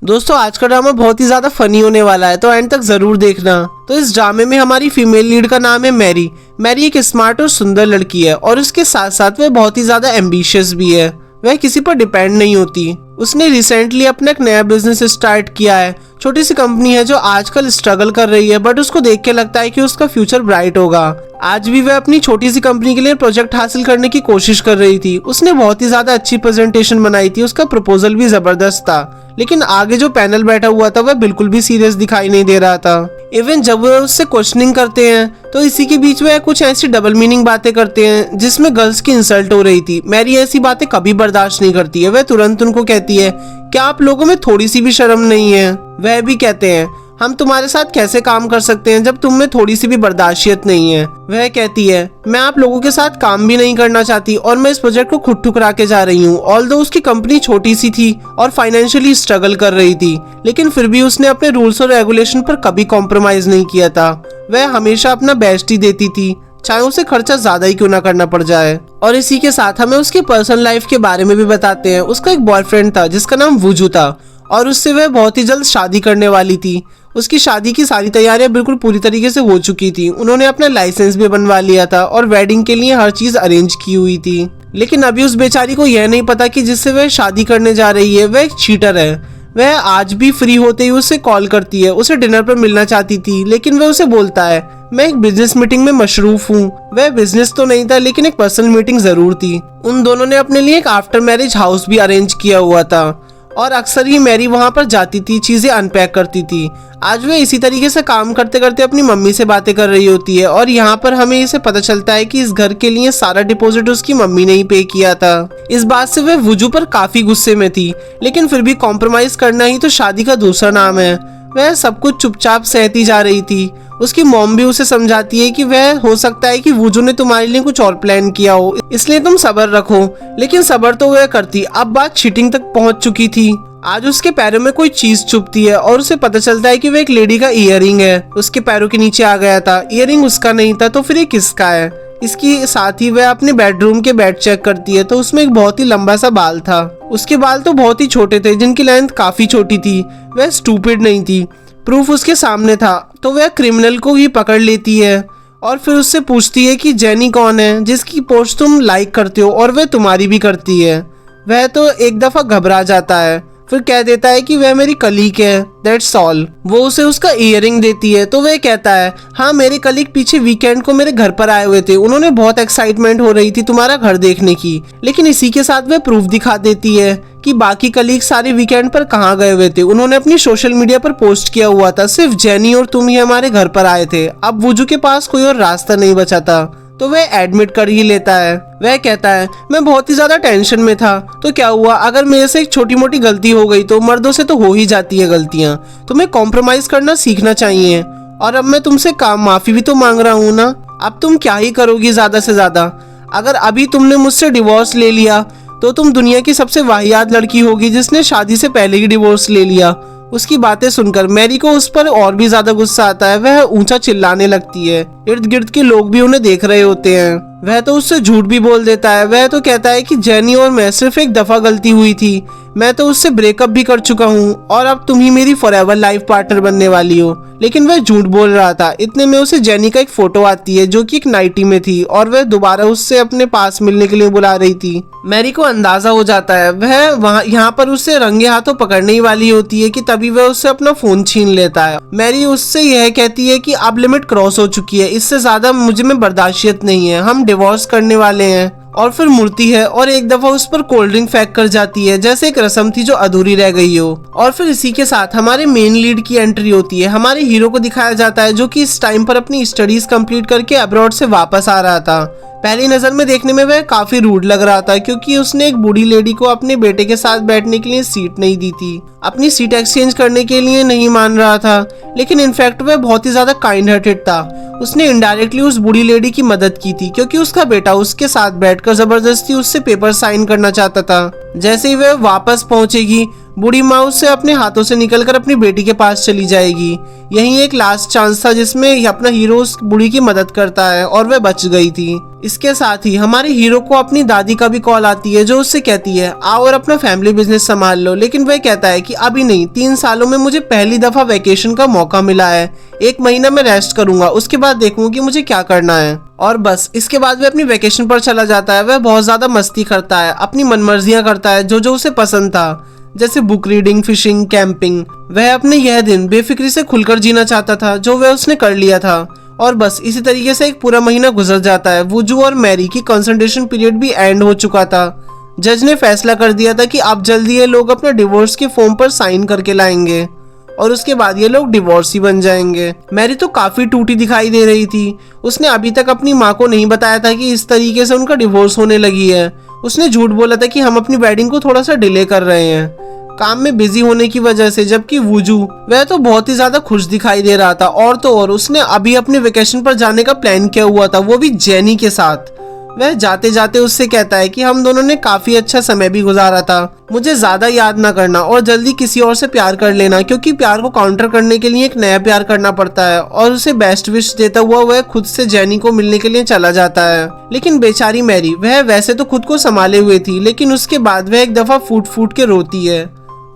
दोस्तों आज का ड्रामा बहुत ही ज्यादा फनी होने वाला है, तो एंड तक जरूर देखना। तो इस ड्रामे में हमारी फीमेल लीड का नाम है मैरी। मैरी एक स्मार्ट और सुंदर लड़की है और उसके साथ साथ वह बहुत ही ज्यादा एम्बिशियस भी है। वह किसी पर डिपेंड नहीं होती। उसने रिसेंटली अपना एक नया बिजनेस स्टार्ट किया है। छोटी सी कंपनी है जो आजकल स्ट्रगल कर रही है, बट उसको देख के लगता है कि उसका फ्यूचर ब्राइट होगा। आज भी वह अपनी छोटी सी कंपनी के लिए प्रोजेक्ट हासिल करने की कोशिश कर रही थी। उसने बहुत ही ज्यादा अच्छी प्रेजेंटेशन बनाई थी, उसका प्रपोजल भी जबरदस्त था, लेकिन आगे जो पैनल बैठा हुआ था वह बिल्कुल भी सीरियस दिखाई नहीं दे रहा था। इवन जब वह उससे क्वेश्चनिंग करते हैं तो इसी के बीच वह कुछ ऐसी डबल मीनिंग बातें करते हैं जिसमें गर्ल्स की इंसल्ट हो रही थी। मैरी ऐसी बातें कभी बर्दाश्त नहीं करती है। वह तुरंत उनको कहती है, क्या आप लोगों में थोड़ी सी भी शर्म नहीं है? वह भी कहते हैं, हम तुम्हारे साथ कैसे काम कर सकते हैं जब तुम में थोड़ी सी भी बर्दाश्त नहीं है? वह कहती है, मैं आप लोगों के साथ काम भी नहीं करना चाहती और मैं इस प्रोजेक्ट को खुद ठुकरा के जा रही हूँ। ऑल्दो उसकी कंपनी छोटी सी थी और फाइनेंशियली स्ट्रगल कर रही थी, लेकिन फिर भी उसने अपने रूल्स और रेगुलेशन पर कभी कॉम्प्रोमाइज नहीं किया था। वह हमेशा अपना बेस्ट ही देती थी, चाहे उसे खर्चा ज्यादा ही क्यों ना करना पड़ जाए। और इसी के साथ हमें उसकी पर्सनल लाइफ के बारे में भी बताते हैं। उसका एक बॉयफ्रेंड था जिसका नाम वुजू था और उससे वह बहुत ही जल्द शादी करने वाली थी। उसकी शादी की सारी तैयारियां बिल्कुल पूरी तरीके से हो चुकी थी। उन्होंने अपना लाइसेंस भी बनवा लिया था और वेडिंग के लिए हर चीज अरेंज की हुई थी। लेकिन अभी उस बेचारी को यह नहीं पता कि जिससे वह शादी करने जा रही है वह एक चीटर है। वह आज भी फ्री होते ही उससे कॉल करती है, उसे डिनर पर मिलना चाहती थी, लेकिन वह उसे बोलता है, मैं एक बिजनेस मीटिंग में मशरूफ हूँ। वह बिजनेस तो नहीं था लेकिन एक पर्सनल मीटिंग जरूर थी। उन दोनों ने अपने लिए एक आफ्टर मैरिज हाउस भी अरेंज किया हुआ था और अक्सर ही मैरी वहां पर जाती थी, चीजें अनपैक करती थी। आज वह इसी तरीके से काम करते करते अपनी मम्मी से बातें कर रही होती है और यहाँ पर हमें इसे पता चलता है कि इस घर के लिए सारा डिपॉजिट उसकी मम्मी ने ही पे किया था। इस बात से वह वुजू पर काफी गुस्से में थी, लेकिन फिर भी कॉम्प्रोमाइज करना ही तो शादी का दूसरा नाम है। वह सब कुछ चुपचाप सहती जा रही थी। उसकी मॉम भी उसे समझाती है कि वह हो सकता है कि वुजू ने तुम्हारे लिए कुछ और प्लान किया हो, इसलिए तुम सब्र रखो। लेकिन सब्र तो वह करती, अब बात चीटिंग तक पहुंच चुकी थी। आज उसके पैरों में कोई चीज चुभती है और उसे पता चलता है कि वह एक लेडी का ईयरिंग है, उसके पैरों के नीचे आ गया था। ईयरिंग उसका नहीं था, तो फिर ये किसका है? इसके साथ ही वह अपने बेडरूम के बेड चेक करती है तो उसमें एक बहुत ही लंबा सा बाल था। उसके बाल तो बहुत ही छोटे थे, जिनकी लेंथ काफी छोटी थी। वह स्टूपिड नहीं थी, प्रूफ उसके सामने था। तो वह क्रिमिनल को ही पकड़ लेती है और फिर उससे पूछती है कि जेनी कौन है जिसकी पोस्ट तुम लाइक करते हो और वह तुम्हारी भी करती है। वह तो एक दफा घबरा जाता है, फिर कह देता है कि वह मेरी कलीग है, दैट्स ऑल। वो उसे उसका ईयरिंग देती है तो वह कहता है, हाँ मेरे कलीग पीछे वीकेंड को मेरे घर पर आए हुए थे, उन्होंने बहुत एक्साइटमेंट हो रही थी तुम्हारा घर देखने की। लेकिन इसी के साथ वह प्रूफ दिखा देती है कि बाकी कलीग सारे वीकेंड पर कहाँ गए हुए थे। उन्होंने अपनी सोशल मीडिया पर पोस्ट किया हुआ था, सिर्फ जेनी और तुम ही हमारे घर पर आए थे। अब वुजू के पास कोई और रास्ता नहीं बचा था, तो वह एडमिट कर ही लेता है। वह कहता है, मैं बहुत ही ज्यादा टेंशन में था, तो क्या हुआ, अगर मेरे से एक छोटी मोटी गलती हो गई तो मर्दों से तो हो ही जाती है गलतियां, तुम्हें कॉम्प्रोमाइज करना सीखना चाहिए। और अब मैं तुमसे माफी भी तो मांग रहा हूँ ना, अब तुम क्या ही करोगी ज्यादा से ज्यादा? अगर अभी तुमने मुझसे डिवोर्स ले लिया तो तुम दुनिया की सबसे वाहियात लड़की होगी जिसने शादी से पहले ही डिवोर्स ले लिया। उसकी बातें सुनकर मैरी को उस पर और भी ज्यादा गुस्सा आता है। वह ऊंचा चिल्लाने लगती है, इर्द गिर्द के लोग भी उन्हें देख रहे होते हैं। वह तो उससे झूठ भी बोल देता है। वह तो कहता है कि जेनी और मैं सिर्फ एक दफा गलती हुई थी, मैं तो उससे ब्रेकअप भी कर चुका हूँ और अब तुम ही मेरी फॉरएवर लाइफ पार्टनर बनने वाली हो। लेकिन वह झूठ बोल रहा था। इतने में उसे जेनी का एक फोटो आती है जो कि एक नाइटी में थी और वह दोबारा उससे अपने पास मिलने के लिए बुला रही थी। मैरी को अंदाजा हो जाता है, वह वहाँ यहाँ पर उससे रंगे हाथों पकड़ने ही वाली होती है कि तभी वह उससे अपना फोन छीन लेता है। मैरी उससे यह कहती है कि अब लिमिट क्रॉस हो चुकी है, इससे ज्यादा मुझे में बर्दाश्त नहीं है, हम डिवोर्स करने वाले हैं। और फिर मुड़ती है और एक दफा उस पर कोल्ड ड्रिंक फेंक कर जाती है, जैसे एक रस्म थी जो अधूरी रह गई हो। और फिर इसी के साथ हमारे मेन लीड की एंट्री होती है। हमारे हीरो को दिखाया जाता है जो कि इस टाइम पर अपनी स्टडीज कंप्लीट करके अब्रॉड से वापस आ रहा था। पहली नजर में देखने में वह काफी रूड लग रहा था क्योंकि उसने एक बूढ़ी लेडी को अपने बेटे के साथ बैठने के लिए सीट नहीं दी थी, अपनी सीट एक्सचेंज करने के लिए नहीं मान रहा था। लेकिन इनफैक्ट वह बहुत ही ज्यादा काइंड हार्टेड था। उसने इनडायरेक्टली उस बूढ़ी लेडी की मदद की थी क्योंकि उसका बेटा उसके साथ बैठकर जबरदस्ती उससे पेपर साइन करना चाहता था। जैसे ही वह वापस पहुंचेगी बूढ़ी माँ उससे अपने हाथों से निकलकर अपनी बेटी के पास चली जाएगी। यही एक लास्ट चांस था जिसमें अपना हीरो उस बूढ़ी की मदद करता है और वह बच गई थी। इसके साथ ही हमारे हीरो को अपनी दादी का भी कॉल आती है जो उससे कहती है आओ और अपना फैमिली बिजनेस संभाल लो, लेकिन वह कहता है कि अभी नहीं, 3 सालों में मुझे पहली दफा वेकेशन का मौका मिला है, 1 महीना मैं रेस्ट करूंगा, उसके बाद देखूंगा कि मुझे क्या करना है। और बस इसके बाद वह अपनी वेकेशन पर चला जाता है। वह बहुत ज्यादा मस्ती करता है, अपनी मनमर्जियां करता है जो जो उसे पसंद था, जैसे बुक रीडिंग, फिशिंग, कैंपिंग। वह अपने यह दिन बेफिक्री से खुलकर जीना चाहता था जो वह उसने कर लिया था। और बस इसी तरीके से एक पूरा महीना गुजर जाता है। वुजू और मैरी की कंसंट्रेशन पीरियड भी एंड हो चुका था। जज ने फैसला कर दिया था कि अब जल्दी ये लोग अपना डिवोर्स के फॉर्म पर साइन करके लाएंगे और उसके बाद ये लोग डिवोर्सी बन जाएंगे। मैरी तो काफी टूटी दिखाई दे रही थी। उसने अभी तक अपनी माँ को नहीं बताया था कि इस तरीके से उनका डिवोर्स होने लगी है। उसने झूठ बोला था कि हम अपनी वेडिंग को थोड़ा सा डिले कर रहे हैं काम में बिजी होने की वजह से। जबकि वुजू वह तो बहुत ही ज्यादा खुश दिखाई दे रहा था। और तो और उसने अभी अपने वेकेशन पर जाने का प्लान किया हुआ था, वो भी जेनी के साथ। वह जाते जाते उससे कहता है कि हम दोनों ने काफी अच्छा समय भी गुजारा था, मुझे ज्यादा याद ना करना और जल्दी किसी और से प्यार कर लेना, क्योंकि प्यार को काउंटर करने के लिए एक नया प्यार करना पड़ता है। और उसे बेस्ट विश देता हुआ वह खुद से जेनी को मिलने के लिए चला जाता है। लेकिन बेचारी मैरी, वह वैसे तो खुद को संभाले हुए थी, लेकिन उसके बाद वह एक दफा फूट फूट के रोती है।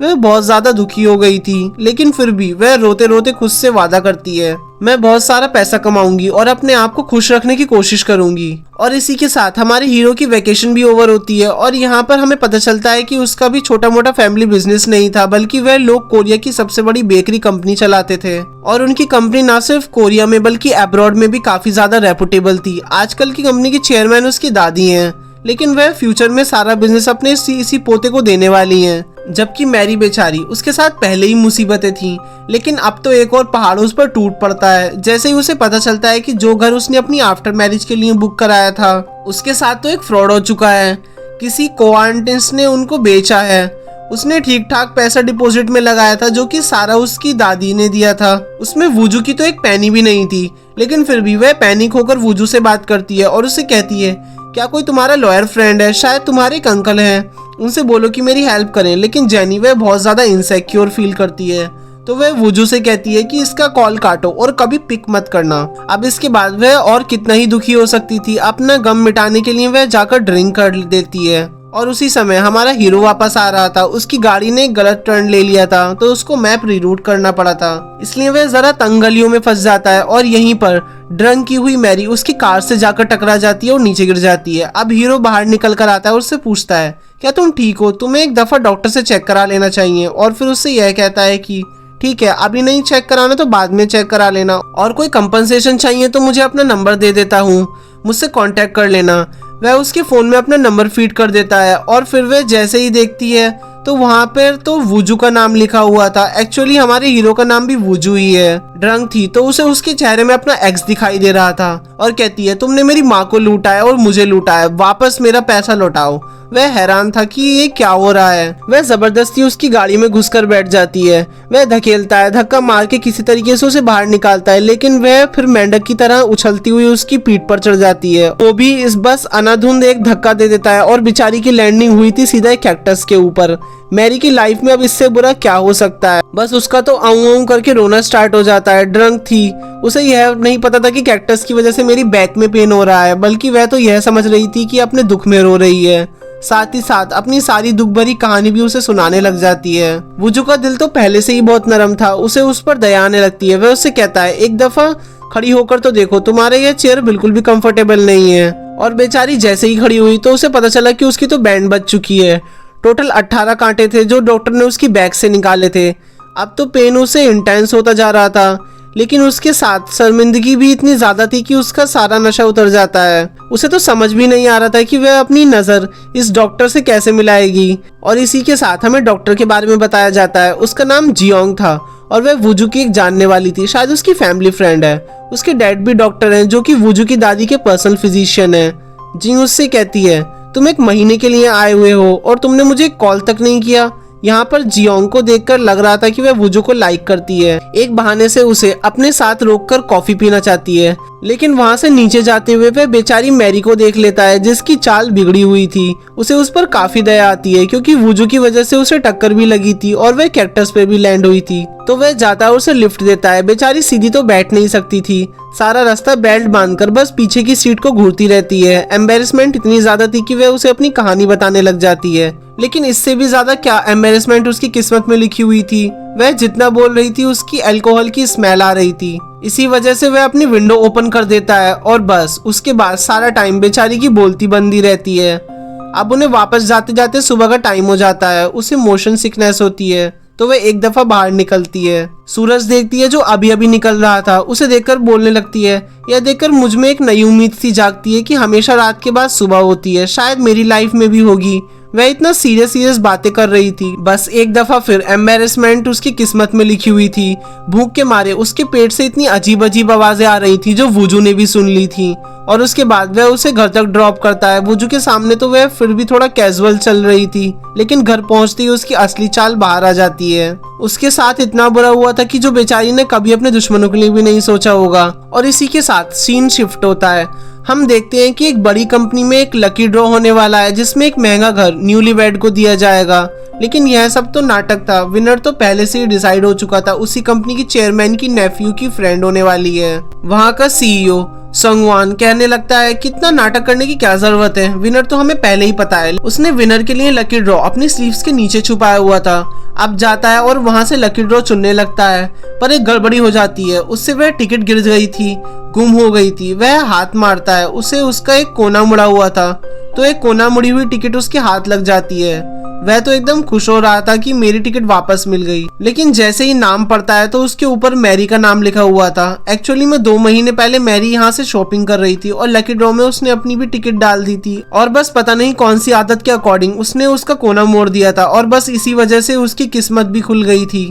वह बहुत ज्यादा दुखी हो गई थी, लेकिन फिर भी वह रोते रोते खुद से वादा करती है मैं बहुत सारा पैसा कमाऊंगी और अपने आप को खुश रखने की कोशिश करूंगी। और इसी के साथ हमारे हीरो की वेकेशन भी ओवर होती है और यहाँ पर हमें पता चलता है कि उसका भी छोटा मोटा फैमिली बिजनेस नहीं था, बल्कि वह लोग कोरिया की सबसे बड़ी बेकरी कंपनी चलाते थे। और उनकी कंपनी ना सिर्फ कोरिया में बल्कि अब्रॉड में भी काफी ज्यादा रेपुटेबल थी। आजकल की कंपनी की चेयरमैन उसकी दादी है, लेकिन वह फ्यूचर में सारा बिजनेस अपने इसी पोते को देने वाली हैं। जबकि मैरी बेचारी, उसके साथ पहले ही मुसीबतें थीं, लेकिन अब तो एक और पहाड़ उस पर टूट पड़ता है जैसे ही उसे पता चलता है कि जो घर उसने अपनी आफ्टर मैरिज के लिए बुक कराया था उसके साथ तो एक फ्रॉड हो चुका है। किसी कोआंटिस ने उनको बेचा है। उसने ठीक ठाक पैसा डिपॉजिट में लगाया था जो कि सारा उसकी दादी ने दिया था। उसमें वुजू की तो एक पैनी भी नहीं थी, लेकिन फिर भी वह पैनिक होकर वुजू से बात करती है और उसे कहती है क्या कोई तुम्हारा लॉयर फ्रेंड है, शायद तुम्हारे एक अंकल हैं, उनसे बोलो कि मेरी हेल्प करें। लेकिन जेनी वह बहुत ज्यादा इनसेक्योर फील करती है, तो वह वुजू से कहती है कि इसका कॉल काटो और कभी पिक मत करना। अब इसके बाद वह और कितना ही दुखी हो सकती थी। अपना गम मिटाने के लिए वह जाकर ड्रिंक कर देती है। और उसी समय हमारा हीरो वापस आ रहा था। उसकी गाड़ी ने गलत टर्न ले लिया था, तो उसको मैप रीरूट करना पड़ा था, इसलिए वह जरा तंग गलियों में फंस जाता है। और यहीं पर ड्रंक की हुई मैरी उसकी कार से जाकर टकरा जाती है और नीचे गिर जाती है। अब हीरो बाहर निकल कर आता है और उससे पूछता है क्या तुम ठीक हो, तुम्हें एक दफा डॉक्टर से चेक करा लेना चाहिए। और फिर उससे यह कहता है कि ठीक है, अभी नहीं चेक कराना तो बाद में चेक करा लेना, और कोई कंपनसेशन चाहिए तो मुझे अपना नंबर दे देता हूँ, मुझसे कांटेक्ट कर लेना। वह उसके फोन में अपना नंबर फीड कर देता है और फिर वह जैसे ही देखती है तो वहाँ पर तो वुजू का नाम लिखा हुआ था। एक्चुअली हमारे हीरो का नाम भी वुजू ही है। ड्रंक थी तो उसे उसके चेहरे में अपना एक्स दिखाई दे रहा था और कहती है तुमने मेरी माँ को लूटा है और मुझे लूटा है, वापस मेरा पैसा लौटाओ। वह हैरान था कि ये क्या हो रहा है। वह जबरदस्ती उसकी गाड़ी में घुसकर बैठ जाती है। वह धकेलता है, धक्का मार के किसी तरीके से उसे बाहर निकालता है, लेकिन वह फिर मेंढक की तरह उछलती हुई उसकी पीठ पर चढ़ जाती है। वो भी इस बस अनाधुंध एक धक्का दे देता है और बेचारी की लैंडिंग हुई थी सीधा एक कैक्टस के ऊपर। मैरी की लाइफ में अब इससे बुरा क्या हो सकता है। बस उसका तो आऊं करके रोना स्टार्ट हो जाता है। ड्रंक थी, उसे यह नहीं पता था कि कैक्टस की वजह से मेरी बैक में पेन हो रहा है, बल्कि वह तो यह समझ रही थी कि अपने दुख में रो रही है। साथ ही साथ अपनी सारी दुख भरी कहानी भी उसे सुनाने लग जाती है। वुजू का दिल तो पहले से ही बहुत नरम था, उसे उस पर दया आने लगती है। वह उससे कहता है एक दफा खड़ी होकर तो देखो, तुम्हारे यह चेयर बिल्कुल भी कंफर्टेबल नहीं है। और बेचारी जैसे ही खड़ी हुई तो उसे पता चला कि उसकी तो बैंड बज चुकी है। टोटल 18 कांटे थे जो डॉक्टर ने उसकी बैक से निकाले थे। अब तो पेन उसे इंटेंस होता जा रहा था, लेकिन उसके साथ शर्मिंदगी भी इतनी ज्यादा थी कि उसका सारा नशा उतर जाता है। उसे तो समझ भी नहीं आ रहा था कि वह अपनी नजर इस डॉक्टर से कैसे मिलाएगी। और इसी के साथ हमें डॉक्टर के बारे में बताया जाता है। उसका नाम जियोंग था और वह वुजू की एक जानने वाली थी, शायद उसकी फैमिली फ्रेंड है। उसके डैड भी डॉक्टर हैं जो कि वुजू की दादी के पर्सनल फिजिशियन है। जी उससे कहती है तुम 1 महीने के लिए आए हुए हो और तुमने मुझे कॉल तक नहीं किया, यहाँ पर जियोंग को देखकर लग रहा था कि वह वूजू को लाइक करती है। एक बहाने से उसे अपने साथ रोककर कॉफी पीना चाहती है, लेकिन वहाँ से नीचे जाते हुए वह बेचारी मैरी को देख लेता है जिसकी चाल बिगड़ी हुई थी। उसे उस पर काफी दया आती है क्योंकि वूजू की वजह से उसे टक्कर भी लगी थी और वह कैक्टस पे भी लैंड हुई थी। तो वह जाता है और उसे लिफ्ट देता है। बेचारी सीधी तो बैठ नहीं सकती थी, सारा रास्ता बेल्ट बांधकर बस पीछे की सीट को घूरती रहती है। एम्बेरसमेंट इतनी ज्यादा थी कि वह उसे अपनी कहानी बताने लग जाती है, लेकिन इससे भी ज्यादा क्या एम्बेरसमेंट उसकी किस्मत में लिखी हुई थी। वह जितना बोल रही थी उसकी अल्कोहल की स्मेल आ रही थी। इसी वजह से वह अपनी विंडो ओपन कर देता है और बस उसके बाद सारा टाइम बेचारी की बोलती बंदी रहती है। अब उन्हें वापस जाते जाते सुबह का टाइम हो जाता है। उसे मोशन सिकनेस होती है तो वह एक दफा बाहर निकलती है। सूरज देखती है जो अभी अभी निकल रहा था, उसे देखकर बोलने लगती है, यह देखकर मुझ में एक नई उम्मीद सी जागती है कि हमेशा रात के बाद सुबह होती है, शायद मेरी लाइफ में भी होगी। वह इतना सीरियस बातें कर रही थी। बस एक दफा फिर एम्बेरसमेंट उसकी किस्मत में लिखी हुई थी। भूख के मारे उसके पेट से इतनी अजीब अजीब आवाजें आ रही थी जो वूजू ने भी सुन ली थी, और उसके बाद वह उसे घर तक ड्रॉप करता है। वूजू के सामने तो वह फिर भी थोड़ा कैजुअल चल रही थी, लेकिन घर पहुंचते ही उसकी असली चाल बाहर आ जाती है। उसके साथ इतना बुरा हुआ था कि जो बेचारी ने कभी अपने दुश्मनों के लिए भी नहीं सोचा होगा। और इसी के साथ सीन शिफ्ट होता है। हम देखते हैं कि एक बड़ी कंपनी में एक लकी ड्रॉ होने वाला है जिसमें एक महंगा घर न्यूलीवैड को दिया जाएगा, लेकिन यह सब तो नाटक था। विनर तो पहले से ही डिसाइड हो चुका था, उसी कंपनी की चेयरमैन की नेफ्यू की फ्रेंड होने वाली है। वहाँ का सीईओ संगवान कहने लगता है कितना नाटक करने की क्या जरूरत है, विनर तो हमें पहले ही पता है। उसने विनर के लिए लकी ड्रॉ अपनी स्लीव्स के नीचे छुपाया हुआ था। अब जाता है और वहाँ से लकी ड्रॉ चुनने लगता है, पर एक गड़बड़ी हो जाती है। उससे वह टिकट गिर गई थी, गुम हो गई थी। वह हाथ मारता है, उसे उसका एक कोना मुड़ा हुआ था, तो एक कोना मुड़ी हुई टिकट उसके हाथ लग जाती है। वह तो एकदम खुश हो रहा था कि मेरी टिकट वापस मिल गई, लेकिन जैसे ही नाम पढ़ता है तो उसके ऊपर मैरी का नाम लिखा हुआ था। एक्चुअली में 2 महीने पहले मैरी यहाँ से शॉपिंग कर रही थी और लकी ड्रॉ में उसने अपनी भी टिकट डाल दी थी, और बस पता नहीं कौन सी आदत के अकॉर्डिंग उसने उसका कोना मोड़ दिया था, और बस इसी वजह से उसकी किस्मत भी खुल गई थी।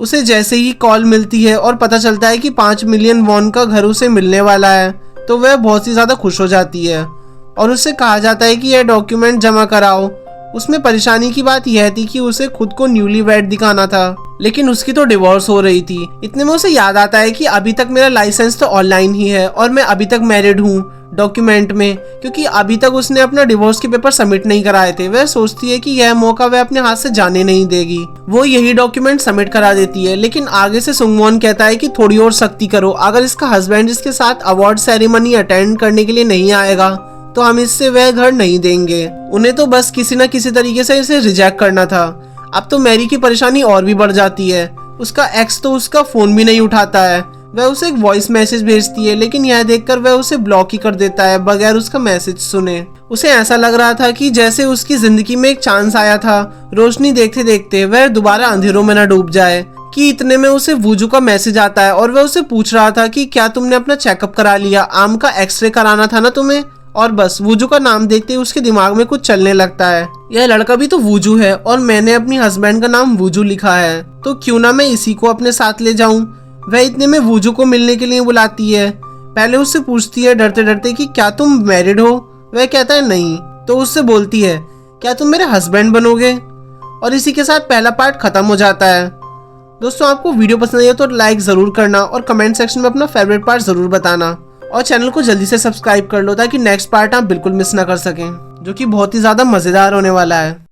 उसे जैसे ही कॉल मिलती है और पता चलता है कि 5 मिलियन वॉन का घर उसे मिलने वाला है, तो वह बहुत ही ज्यादा खुश हो जाती है और उससे कहा जाता है कि यह डॉक्यूमेंट जमा कराओ। उसमें परेशानी की बात यह थी कि उसे खुद को न्यूलीवैड दिखाना था, लेकिन उसकी तो डिवोर्स हो रही थी। इतने में उसे याद आता है कि अभी तक मेरा लाइसेंस तो ऑनलाइन ही है और मैं अभी तक मैरिड हूँ डॉक्यूमेंट में, क्योंकि अभी तक उसने अपना डिवोर्स के पेपर सबमिट नहीं कराए थे। वह सोचती है कि यह मौका वह अपने हाथ से जाने नहीं देगी। वो यही डॉक्यूमेंट सबमिट करा देती है, लेकिन आगे से सुंगवॉन कहता है कि थोड़ी और सख्ती करो, अगर इसका हस्बैंड इसके साथ अवार्ड सेरेमनी अटेंड करने के लिए नहीं आएगा तो हम इससे वह घर नहीं देंगे। उन्हें तो बस किसी न किसी तरीके से इसे रिजेक्ट करना था। अब तो मैरी की परेशानी और भी बढ़ जाती है। उसका एक्स तो उसका फोन भी नहीं उठाता है। वह उसे एक वॉइस मैसेज भेजती है, लेकिन यह देखकर वह उसे ब्लॉक ही कर देता है बगैर उसका मैसेज सुने। उसे ऐसा लग रहा था कि जैसे उसकी जिंदगी में एक चांस आया था, रोशनी देखते देखते वह दोबारा अंधेरों में न डूब जाए। कि इतने में उसे वूजू का मैसेज आता है और वह उसे पूछ रहा था कि क्या तुमने अपना चेकअप करा लिया, आम का एक्सरे कराना था ना तुम्हें। और बस वूजू का नाम देखते ही उसके दिमाग में कुछ चलने लगता है, यह लड़का भी तो वूजू है और मैंने अपनी हस्बैंड का नाम वूजू लिखा है, तो क्यों ना मैं इसी को अपने साथ ले जाऊं। वह इतने में वूजू को मिलने के लिए बुलाती है। पहले उससे पूछती है डरते डरते कि क्या तुम मैरिड हो। वह कहता है नहीं, तो उससे बोलती है क्या तुम मेरे हस्बैंड बनोगे। और इसी के साथ पहला पार्ट खत्म हो जाता है। दोस्तों, आपको वीडियो पसंद आई हो तो लाइक जरूर करना और कमेंट सेक्शन में अपना फेवरेट पार्ट जरूर बताना, और चैनल को जल्दी से सब्सक्राइब कर लो ताकि नेक्स्ट पार्ट आप बिल्कुल मिस ना कर सकें, जो कि बहुत ही ज्यादा मजेदार होने वाला है।